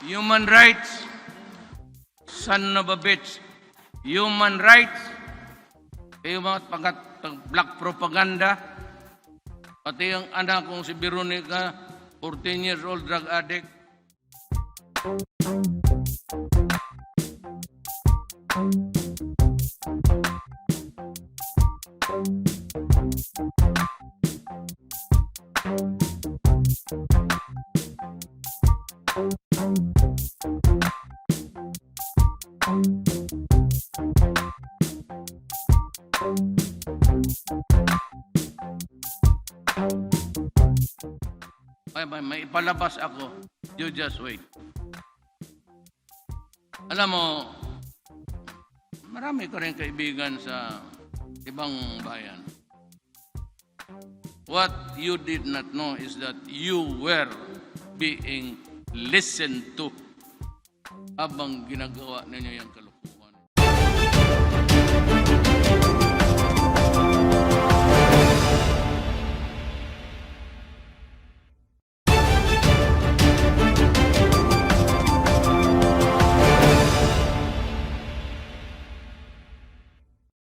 Human rights, son of a bitch. Human rights, kayo mga black propaganda, pati yung anak kong si Veronica, 14 years old drug addict. May ipalabas ako. You just wait. Alam mo, marami ko rin kaibigan sa ibang bayan. What you did not know is that you were being listened to habang ginagawa ninyo yung kalukuhan.